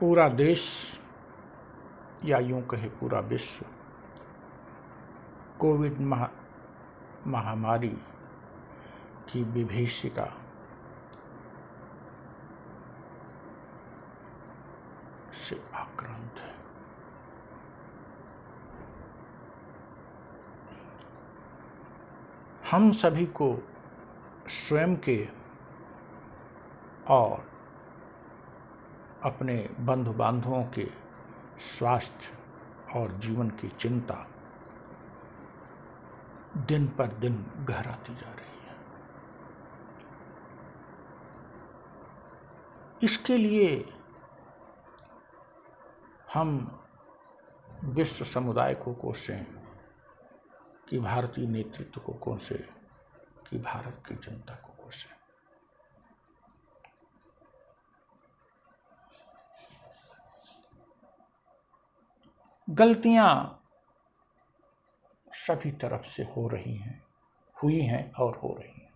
पूरा देश या यूं कहे पूरा विश्व कोविड महामारी की विभीषिका से आक्रांत है। हम सभी को स्वयं के और अपने बंधु बांधवों के स्वास्थ्य और जीवन की चिंता दिन पर दिन गहराती जा रही है। इसके लिए हम विश्व समुदाय को कोसें कि भारतीय नेतृत्व को कोसें कि भारत की जनता को कोसें। गलतियां सभी तरफ से हो रही हैं, हुई हैं और हो रही हैं।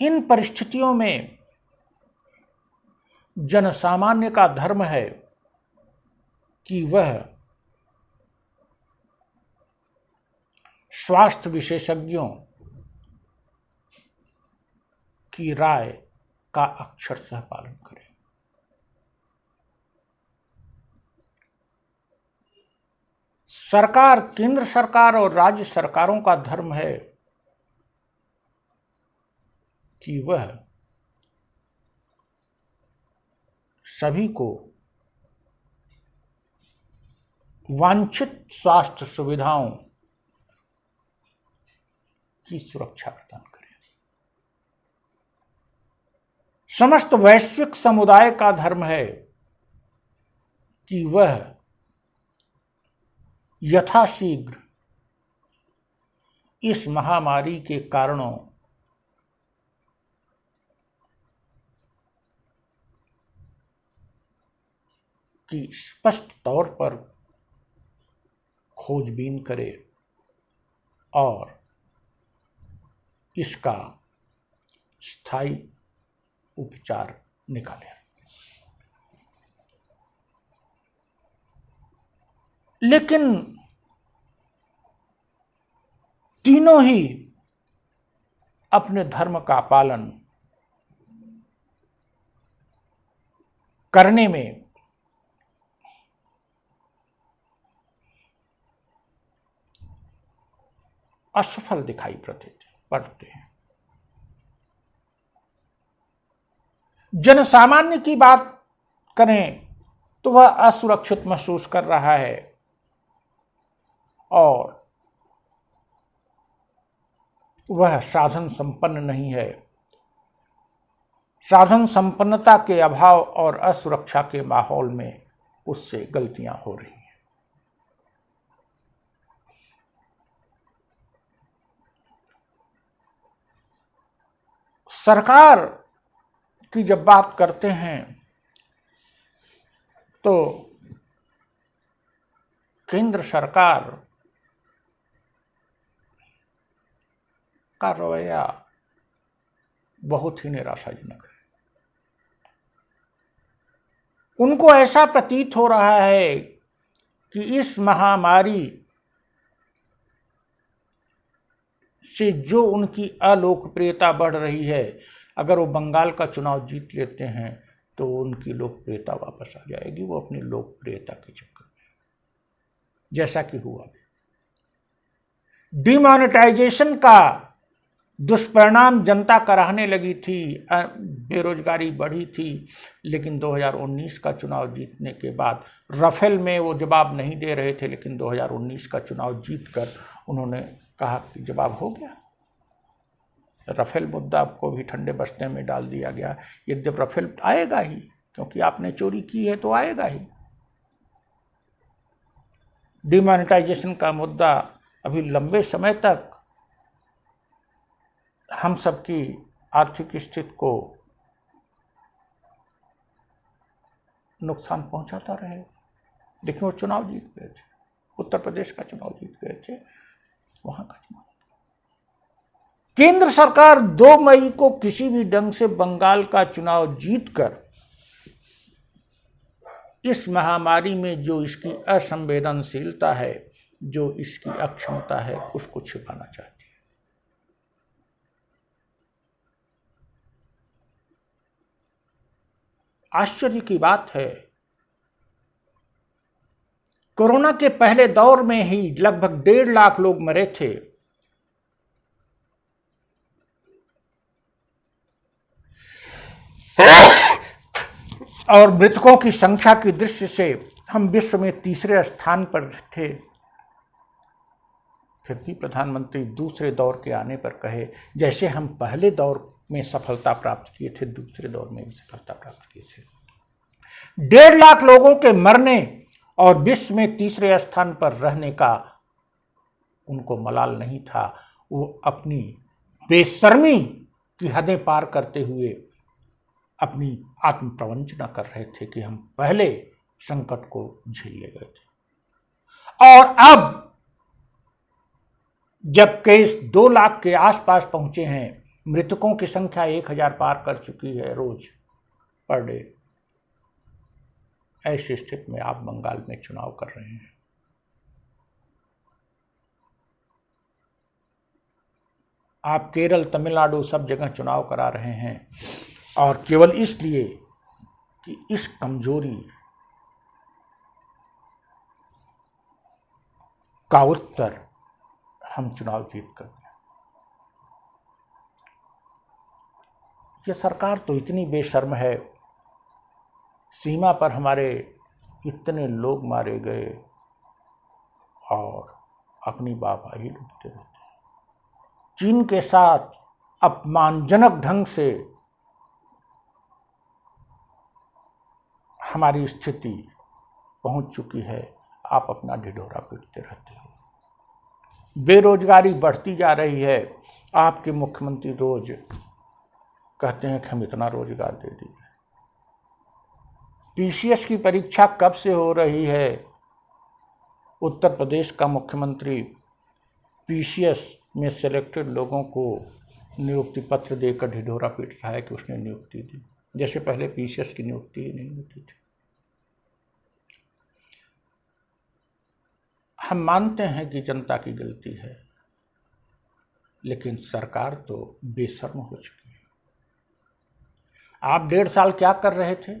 इन परिस्थितियों में जनसामान्य का धर्म है कि वह स्वास्थ्य विशेषज्ञों की राय का अक्षरशः पालन करें। सरकार, केंद्र सरकार और राज्य सरकारों का धर्म है कि वह सभी को वांछित स्वास्थ्य सुविधाओं की सुरक्षा प्रदान करें। समस्त वैश्विक समुदाय का धर्म है कि वह यथाशीघ्र इस महामारी के कारणों की स्पष्ट तौर पर खोजबीन करे और इसका स्थायी उपचार निकाले। लेकिन तीनों ही अपने धर्म का पालन करने में असफल दिखाई पड़ते हैं। जनसामान्य की बात करें तो वह असुरक्षित महसूस कर रहा है और वह साधन संपन्न नहीं है। साधन संपन्नता के अभाव और असुरक्षा के माहौल में उससे गलतियां हो रही हैं। सरकार की जब बात करते हैं तो केंद्र सरकार का रवैया बहुत ही निराशाजनक है। उनको ऐसा प्रतीत हो रहा है कि इस महामारी से जो उनकी अलोकप्रियता बढ़ रही है, अगर वो बंगाल का चुनाव जीत लेते हैं तो उनकी लोकप्रियता वापस आ जाएगी। वो अपनी लोकप्रियता के चक्कर में, जैसा कि हुआ, डिमोनेटाइजेशन का दुष्परिणाम जनता कराहने लगी थी, बेरोजगारी बढ़ी थी। लेकिन 2019 का चुनाव जीतने के बाद राफेल में वो जवाब नहीं दे रहे थे, लेकिन 2019 का चुनाव जीतकर उन्होंने कहा कि जवाब हो गया। राफेल मुद्दा को भी ठंडे बस्ते में डाल दिया गया। यद्यपि राफेल आएगा ही, क्योंकि आपने चोरी की है तो आएगा ही। डिमोनेटाइजेशन का मुद्दा अभी लंबे समय तक हम सबकी आर्थिक स्थिति को नुकसान पहुंचाता रहेगा। लेकिन वो चुनाव जीत गए थे, उत्तर प्रदेश का चुनाव जीत गए थे, वहां का चुनाव। केंद्र सरकार 2 मई को किसी भी ढंग से बंगाल का चुनाव जीतकर इस महामारी में जो इसकी असंवेदनशीलता है, जो इसकी अक्षमता है, उसको छिपाना चाहती है। आश्चर्य की बात है, कोरोना के पहले दौर में ही लगभग 1.5 लाख लोग मरे थे। और मृतकों की संख्या की दृष्टि से हम विश्व में तीसरे स्थान पर थे। फिर भी प्रधानमंत्री दूसरे दौर के आने पर कहे, जैसे हम पहले दौर में सफलता प्राप्त किए थे, दूसरे दौर में भी सफलता प्राप्त किए थे। 1.5 लाख लोगों के मरने और विश्व में तीसरे स्थान पर रहने का उनको मलाल नहीं था। वो अपनी बेशर्मी की हदें पार करते हुए अपनी आत्म प्रवंचना कर रहे थे कि हम पहले संकट को झेल ले गए थे। और अब जब केस 2 लाख के आसपास पहुंचे हैं, मृतकों की संख्या 1000 पार कर चुकी है रोज पर डे, ऐसी स्थिति में आप बंगाल में चुनाव कर रहे हैं। आप केरल, तमिलनाडु सब जगह चुनाव करा रहे हैं, और केवल इसलिए कि इस कमजोरी का उत्तर हम चुनाव जीत कर दें। ये सरकार तो इतनी बेशर्म है, सीमा पर हमारे इतने लोग मारे गए और अपनी वाहवाही लूटते रहते हैं। चीन के साथ अपमानजनक ढंग से हमारी स्थिति पहुंच चुकी है, आप अपना ढिढोरा पीटते रहते हो। बेरोजगारी बढ़ती जा रही है, आपके मुख्यमंत्री रोज कहते हैं कि हम इतना रोजगार दे दिए। पीसीएस की परीक्षा कब से हो रही है? उत्तर प्रदेश का मुख्यमंत्री पीसीएस में सिलेक्टेड लोगों को नियुक्ति पत्र देकर ढिढोरा पीट रहा है कि उसने नियुक्ति दी, जैसे पहले पीसीएस की नियुक्ति ही नहीं होती थी। हम मानते हैं कि जनता की गलती है, लेकिन सरकार तो बेशर्म हो चुकी है। आप 1.5 साल क्या कर रहे थे?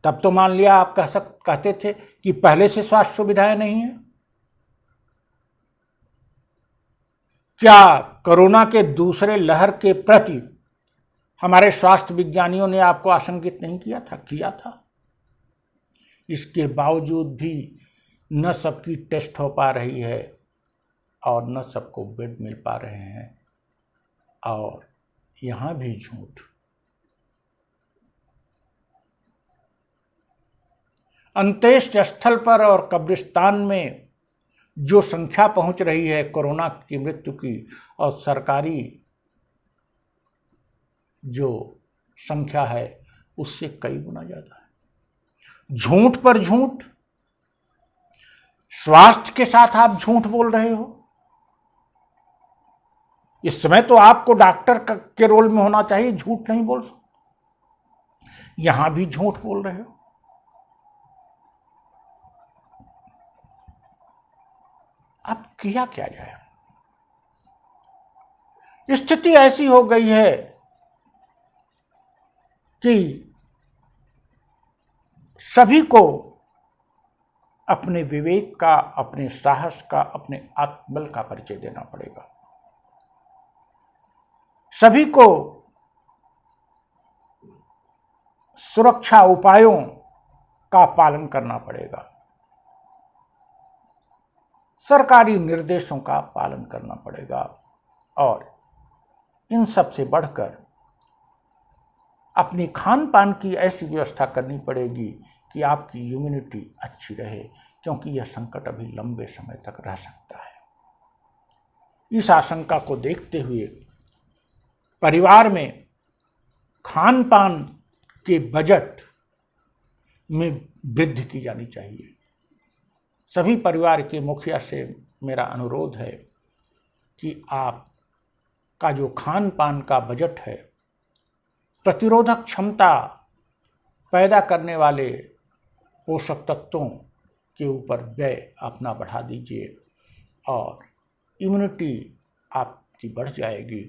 तब तो मान लिया आप कहते थे कि पहले से स्वास्थ्य सुविधाएं नहीं है। क्या कोरोना के दूसरे लहर के प्रति हमारे स्वास्थ्य विज्ञानियों ने आपको आशंकित नहीं किया था? किया था। इसके बावजूद भी न सबकी टेस्ट हो पा रही है और न सबको बेड मिल पा रहे हैं, और यहाँ भी झूठ। अंत्येष्टि स्थल पर और कब्रिस्तान में जो संख्या पहुंच रही है कोरोना की मृत्यु की, और सरकारी जो संख्या है उससे कई गुना ज्यादा है। झूठ पर झूठ। स्वास्थ्य के साथ आप झूठ बोल रहे हो। इस समय तो आपको डॉक्टर के रोल में होना चाहिए, झूठ नहीं बोल सकते। यहां भी झूठ बोल रहे हो। अब किया क्या जाए? स्थिति ऐसी हो गई है कि सभी को अपने विवेक का, अपने साहस का, अपने आत्मबल का परिचय देना पड़ेगा। सभी को सुरक्षा उपायों का पालन करना पड़ेगा, सरकारी निर्देशों का पालन करना पड़ेगा, और इन सब से बढ़कर अपनी खान पान की ऐसी व्यवस्था करनी पड़ेगी कि आपकी इम्यूनिटी अच्छी रहे, क्योंकि यह संकट अभी लंबे समय तक रह सकता है। इस आशंका को देखते हुए परिवार में खान पान के बजट में वृद्धि की जानी चाहिए। सभी परिवार के मुखिया से मेरा अनुरोध है कि आप का जो खान पान का बजट है, प्रतिरोधक क्षमता पैदा करने वाले पोषक तत्वों के ऊपर व्यय अपना बढ़ा दीजिए और इम्यूनिटी आपकी बढ़ जाएगी।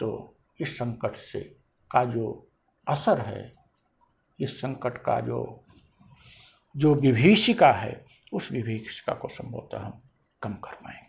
तो इस संकट से का जो असर है, इस संकट का जो विभीषिका है, उस विभीषिका को संभवतः हम कम कर पाएंगे।